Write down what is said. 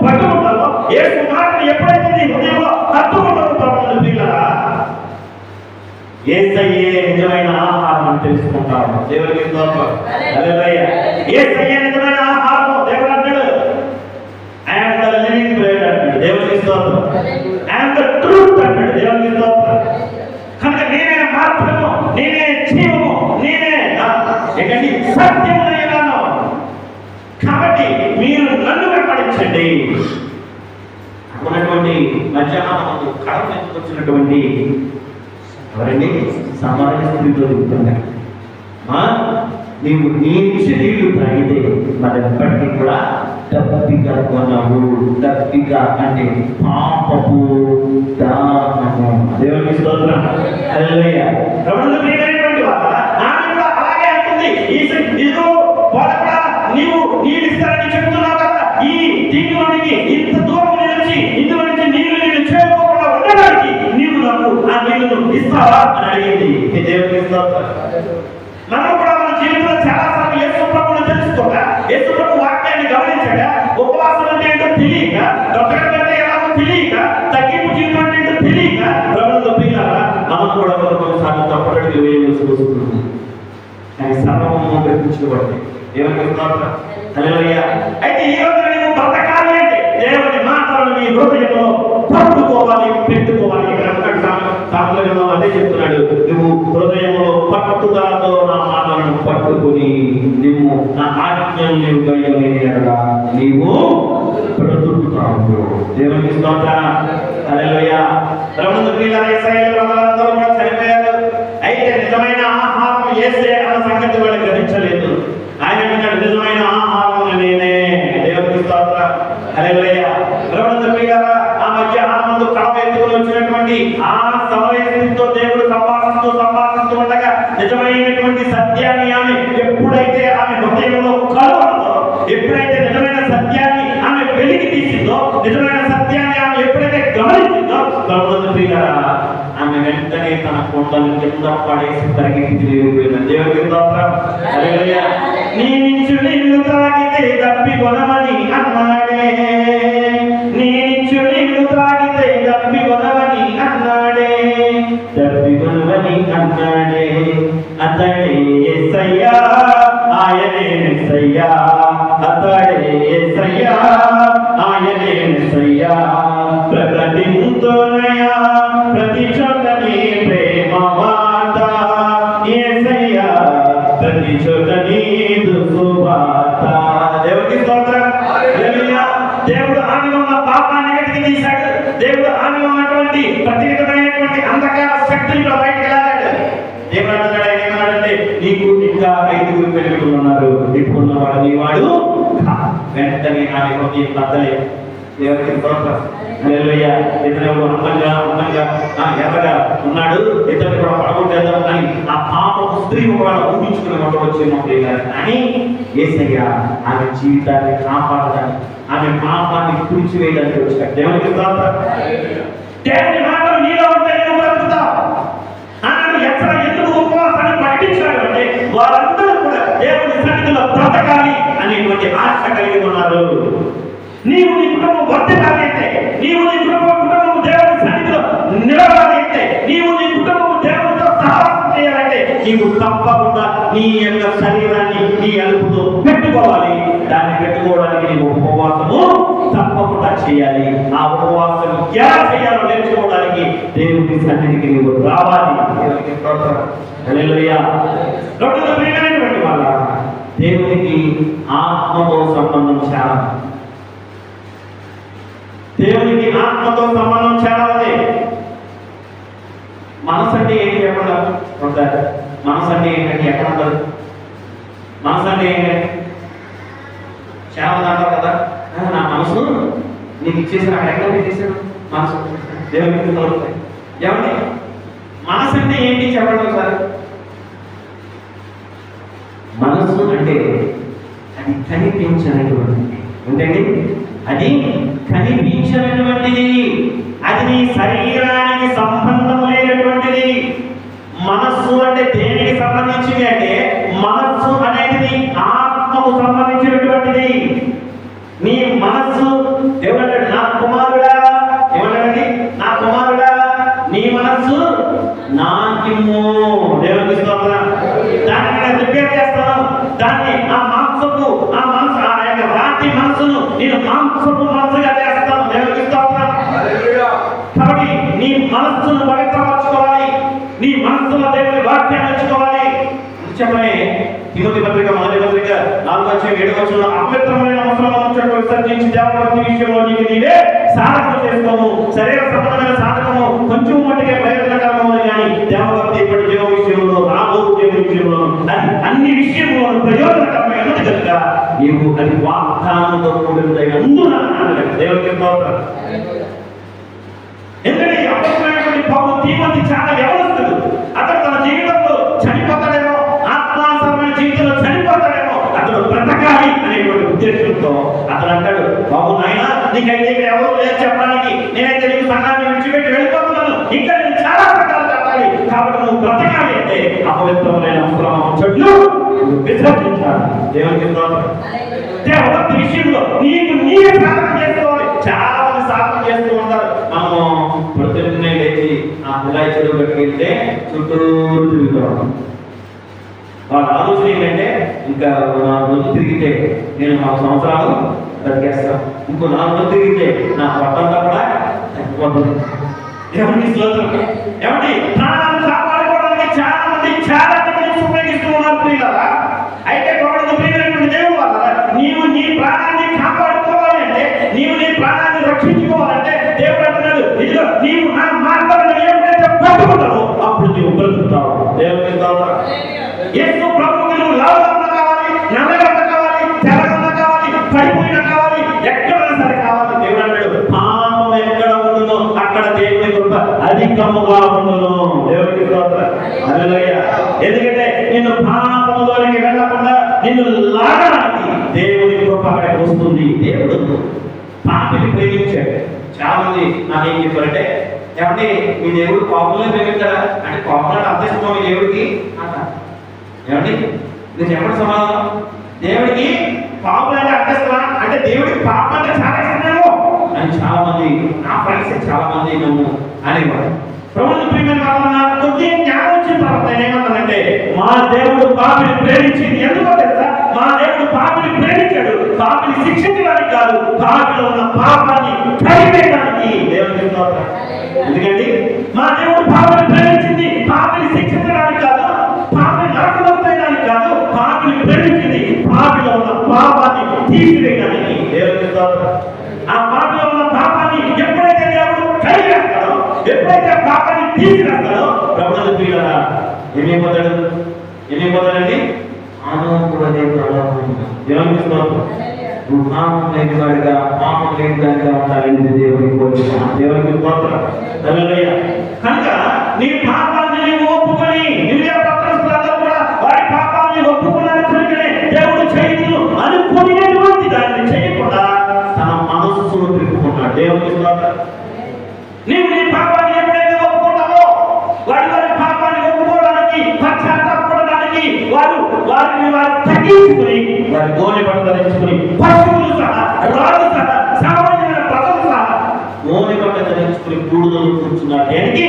పట్టుకుంటావో, యేసు మాటను ఎప్పుడైతే నీ హృదయంలో హత్తుకుంటావో ప్రభువుని ప్రియులారా, యేసయ్యే నిజమైన ఆహారం అని తెలుసుకుంటాము. దేవునికి స్తోత్రం. హల్లెలూయా. యేసయ్యే నిజమైన ఆహారం. దేవుడు అంటాడు, I am the living bread అంటాడు. దేవునికి స్తోత్రం. ఐ యామ్ ద ట్రూత్ అంటాడు. దేవునికి స్తోత్రం. కనుక నేనే మార్గము, నేనే జీవము, నేనే ఏంటండి సత్యమునైనాను. కాబట్టి మీరు నన్ను వెంబడించండి. ఉన్నటువంటి మధ్యాహ్నం కడప వచ్చినటువంటి ఎవరండి సామాన్య స్థితిలో చెప్తున్నాడు, నీవు నీచి నీళ్లు తాగితే మరి ఎప్పటికీ కూడా దప్పిక కొనవు. దప్పిక అంటే పాపపు దానము. దేవునికి స్తోత్రం. హల్లెలూయా. ప్రభువుని ప్రియమైనటువంటి వారా, ఆమె కూడా అలాగే అంటుంది. ఇదిగో వాళ్ళ నీవు నీళ్ళు ఇస్తారని చెప్తున్నావు కదా, ఈ దీనిలోనికి ఇంత దూరం నుంచి ఇందులో నుంచి నీళ్లు నేను చేరుకోకుండా ఉండడానికి నీవు నాకు ఆ నీళ్లను ఇస్తావా అని అడిగింది. దేవునికి స్తోత్రం. మనం కూడా మన జీవితంలో చాలా సార్లు యేసు ప్రభువును తెలుసుకోగా, యేసు ప్రభు వాక్యాన్ని గమనించగా, ఉపవాసం అంటే ఏంటో తెలియక, బ్రతకడం అంటే ఎలాగో తెలియక, తగ్గింపు జీవితం అంటే ఏంటో తెలియక, ప్రభువుతో ప్రియులారా మనం కూడా కొన్నిసార్లు తప్పటడుగులు వేయవలసి వస్తుంది. కానీ సర్వము గ్రహించబడి దేవునికి స్తోత్రం. హల్లెలూయా. అయితే ఈ రోజు నువ్వు బ్రతకాలి అంటే దేవుని మాటలను నీ హృదయంలో పట్టుకోవాలి, పెట్టుకోవాలి. సాంప్రదాయంలో అదే చెప్తున్నాడు, నువ్వు హృదయంలో పట్టుదలతో నా మాటలను పట్టుకుని నువ్వు నా ఆజ్ఞలు నీవు గైకొనేలా నీవు బ్రతుకుతావు. దేవునికి స్తోత్రం. హల్లెలూయా. ప్రభువుని ప్రియులారా, యేసయ్య ప్రజలందరూ కూడా చనిపోయారు. అయితే నిజమైన ఆహారం యేసే అన్న సంగతి వాళ్ళు గ్రహించలేదు. ఆయన అంటున్నాడు, నిజమైన ఆహారం నేనే. దేవునికి స్తోత్రం. హల్లెలూయా. ప్రభువుని ప్రియులారా, ఆ మధ్యాహ్నం కడవ ఎత్తుకుని వచ్చినటువంటి ఆ సమయంతో దేవుడు సంభాషిస్తూ ఉండగా నిజమైనటువంటి సత్యాన్ని ఆమె ఎప్పుడైతే ఆమె హృదయంలో కలుగుతుందో, ఎప్పుడైతే నిజమైన సత్యాన్ని ఆమె వెలికి తీసిందో, నిజమైన సత్యాన్ని ఆమె ఎప్పుడైతే గమనించిందో, ప్రభువుని ప్రియులారా, ఆమె వెంటనే తన కొండను కింద పడేసి పరిగెత్తి వెళ్ళిపోయింది. దేవునికి స్తోత్రం. హల్లెలూయా. నీ నుంచి నీళ్లు తాగితే దప్పి కొనమని అన్నాడే, నీ నుంచి నీళ్లు తాగితే దప్పి కొనమని అన్నాడే, దప్పి కొనమని అన్నాడే. అతడే యేసయ్యా, ఆయనే యేసయ్యా, అతడే యేసయ్యా, ఆయనే యేసయ్యా. ప్రకటింతునయా ప్రతి చోట నీ ప్రేమ మాట, యేసయ్యా ప్రతి చోట నీదు సువార్త. దేవునికి స్తోత్రం. హల్లెలూయా. దేవుడు ఆమెలో ఉన్న పాపాన్ని వెతికి తీశాడు. దేవుడు ఆమెలో ఉన్నటువంటి ప్రతివిధమైనటువంటి అంధకార శక్తులు బయటకు వెళ్ళాడు. దేవుడు అంటున్నాడు, ఏమన్నాడంటే, నీకు ఇంకా 5 పిల్లలు ఉన్నారు, ఇప్పుడున్నవాడు నీ వాడు. వెంటనే ఆమె హృదయం బద్దలే. దేవునికి స్తోత్రం. హల్లెలూయా. ఇతను అందంగా ఎర్రగా ఉన్నాడు, ఇతను కూడా పడగొట్టేద్దాం అని ఆ పాపపు స్త్రీ కూడా ఊహించుకుని వచ్చేమో కానీ యేసయ్య ఆమె జీవితాన్ని కాపాడడానికి, ఆమె పాపాన్ని తుడిచివేయడానికి వచ్చాడు. దేవునికి స్తోత్రం. దేవుని మాటలు నీలో ఉంటే నువ్వు బ్రతుకుతావు. ఆమె ఎక్కడ ఎందుకు ఉపవాసాన్ని ప్రకటించాడు అంటే వారందరూ కూడా దేవుని సన్నిధిలో బ్రతకాలి అనేటువంటి ఆశ కలిగి ఉన్నారు. నీవు నీ కుటుంబం వర్తిల్లాలి అంటే, నీవు నీ కుటుంబం దేవుని సన్నిధిలో నిలవాలి అంటే, నీవు నీ కుటుంబం దేవునితో సహవాసం చేయాలంటే నీవు తప్పకుండా నీ యొక్క శరీరాన్ని నీ అలుపుతో పెట్టుకోవాలి. దాన్ని పెట్టుకోవడానికి నీవు ఉపవాసము తప్పకుండా చేయాలి. ఆ ఉపవాసం ఎలా చేయాలో నేర్చుకోవడానికి దేవుని సన్నిధికి నీవు రావాలి. దేవునికి స్తోత్రం. హల్లెలూయా. రెండోది ప్రియమైనటువంటి వాళ్ళ, దేవునికి ఆత్మతో సంబంధం చాలా. దేవునికి ఆత్మతో సంబంధం చాలా ఉంది. మనసు అంటే ఏంటి ఎక్కడ ఉంటారు? మనసు అంటే ఏంటంటే ఎక్కడ ఉంటారు? మనసు అంటే ఏంటంటే చాలా అంటారు కదా, నా మనసు నీకు ఇచ్చేసిన అక్కడ ఎక్కడ పెట్టేసాడు మనసు. దేవునికి ఏమండి మనసు అంటే ఏంటి చెప్పండి సార్. మనసు అంటే అది కనిపించినటువంటిది. ఏంటండి అది? కనిపించినటువంటిది. అది నీ శరీరానికి సంబంధం లేనటువంటిది. మనస్సు అంటే దేనికి సంబంధించింది అంటే మనస్సు అనేది ఆత్మకు సంబంధించినటువంటిది. నీ మనస్సు మాంసము మనసుగా చేస్తాను. దేవునికి స్తోత్రం. కాబట్టి నీ మనస్సును పవిత్రపరచుకోవాలి, నీ మనస్సులో దేవుని వాక్యాన్ని ఉంచుకోవాలి. నిత్యమే తిమోతి పత్రిక మొదటి పత్రిక 4:7 అపవిత్రమైన వస్త్రములను విసర్జించి దేవభక్తి విషయంలో నీకు నీవే సాధకము చేసుకోము. శరీర సంబంధమైన సాధకము కొంచెం మట్టుకే ప్రయోజనకరము కానీ దేవభక్తి ఇప్పటి జీవ విషయంలో, రాబో జీవ విషయంలో, అది అన్ని విషయంలో ప్రయోజనకరమైనది కనుక నీవు అది వాగ్దానంతో కూడినదై అందున దేవునికి స్తోత్రం. ఎందుకంటే అపవిత్రమైనటువంటి పౌలు తిమోతి చాలా వ్యవస్థలు, అతడు తన జీవితంలో చనిపోతాడేమో, ఆత్మానుసారమైన జీవితంలో చనిపోతాడేమో, అతడు బ్రతకాలి అనేటువంటి ఉద్దేశంతో అతడు అంటాడు, బాబు నాయన నీకైతే ఇక్కడ ఎవరు లేదు చెప్పడానికి, నేనైతే నీకు సంఘాన్ని విడిచిపెట్టి వెళ్ళిపోతున్నాను, ఇక్కడ నేను చాలా సంఘాలు కట్టాలి, కాబట్టి నువ్వు బ్రతకాలి అంటే అపవిత్రమైన వస్త్రము చెట్లు విసర్జించాలి. దేవునికి దేవభక్తి విషయంలో నీకు నీవే సాధన చేసుకోవాలి. చాలా మంది సాధన చేస్తూ ఉంటారు. మనము పొద్దున్నే లేచి ఆ కుళాయి చెరువు కట్టుకెళ్తే చుట్టూ తిరుగుతాం. వాళ్ళ ఆలోచన ఏంటంటే ఇంకా 4 రోజులు తిరిగితే నేను 4 సంవత్సరాలు బ్రతికేస్తాను, ఇంకో 4 రోజులు తిరిగితే నా పొట్టంతా కూడా తగ్గిపోతుంది. ఎవరికి స్తోత్రం. ఏమండి, ప్రాణాలను కాపాడుకోవడానికి చాలా మంది చాలా టెక్నిక్స్ ఉపయోగిస్తూ ఉన్నారు ప్రియులారా. అయితే ప్రభువుకు ప్రియమైనటువంటి దేవుడు వల్ల నీవు నీ ప్రాణాన్ని కాపాడుకోవాలి అంటే, నీవు నీ ప్రాణాన్ని రక్షించుకోవాలంటే దేవుడు అంటున్నాడు, ఇదిగో నీవు నా మార్గాలను ఎప్పుడైతే పట్టుకుంటావో అప్పుడు నీవు బ్రతుకుతావు. దేవునికి స్తోత్రం. యేసు ప్రభువుకి నువ్వు లావుగా కావాలి, నల్లగా కావాలి, తెల్లగా కావాలి, పడిపోయిన కావాలి, ఎక్కడైనా సరే కావాలి. దేవుడు అంటాడు, పాపం ఎక్కడ ఉండునో అక్కడ దేవుని కృప అధికముగా ఉండును. దేవునికి స్తోత్రం. హల్లెలూయా. ఎందుకంటే నిన్ను పాపంలోనికి వెళ్ళకుండా నిన్ను లాగడానికి దేవుని కృప అక్కడికి వస్తుంది. దేవుడు పాపిని ప్రేమించాడు. చాలా మంది నాకేం చెప్పారంటే, ఏమంటే మీ దేవుడు పాపంలో ప్రేమించాడా అంటే, పాపం అంటే అర్థిస్తాం మీ దేవుడికి అంట. ఏమండి నేను చెప్పండి సమాధానం. దేవుడికి పాపం అంటే అర్థిస్తావా అంటే, దేవుడికి పాపం అంటే చాలా ఇష్టమేమో అని చాలా మంది నా ఫ్రెండ్స్ చాలా మంది నన్ను అనేవాడు. ప్రభుత్వ ప్రియమైన వాళ్ళ కొద్దిగా జ్ఞానం వచ్చిన తర్వాత ఏమన్నానంటే, మా దేవుడు పాపిని ప్రేమించింది ఎందుకో తెలుసా? మా దేవుడు పాపిని ప్రేమించాడు, పాపిని శిక్షించడానికి కాదు, పాపిలో ఉన్న పాపాన్ని కడిగేయడానికి. దేవునికి స్తోత్రం. ఎందుకండి మా దేవుడు పాపిని ప్రేమించింది పాపిని శిక్షించడానికి కాదు, పాపిని నరకలోకి వేయడానికి కాదు, పాపిని ప్రేమించింది పాపిలో ఉన్న పాపాన్ని తీసివేయడానికి. దేవునికి స్తోత్రం. ఆ పాపిలో ఉన్న పాపాన్ని ఎప్పుడైతే దేవుడు కడిగేస్తాడో, ఎప్పుడైతే పాపాన్ని తీసివేస్తాడో, ప్రభుత్వ ప్రియులారా ఏమైపోతాడండి? ఆనందపడే ప్రభావం. దేవునికి స్తోత్రం. నువ్వు పాపం లేని వాడిగా, పాపం లేని దానిగా ఉండాలని దేవుని కోరిక. దేవునికి స్తోత్రం. హల్లెలూయా. కనుక నీ పాపాన్ని నీవు ఒప్పుకొని, నిన్నే పత్రస్తులందరూ కూడా వారి పాపాన్ని ఒప్పుకున్నారు కనుకనే దేవుడు చేయను అనుకునేటువంటి దాన్ని చేయకుండా తన మనస్సును తిప్పుకున్నాడు. దేవునికి స్తోత్రం. నీవు నీ పాపాన్ని ఎప్పుడైతే ఒప్పుకుంటావో, వారి పాపాన్ని ఒప్పుకోవడానికి, పశ్చాత్తాపడడానికి వారిని తగ్గించుకుని, వారి గోనె బట్ట ధరించుకుని, పశువులు సహా, రాజు సహా, సామాన్యమైన ప్రజలు సహా గోనె బట్ట ధరించుకుని బూడిదలో కూర్చున్నారు. దేనికి?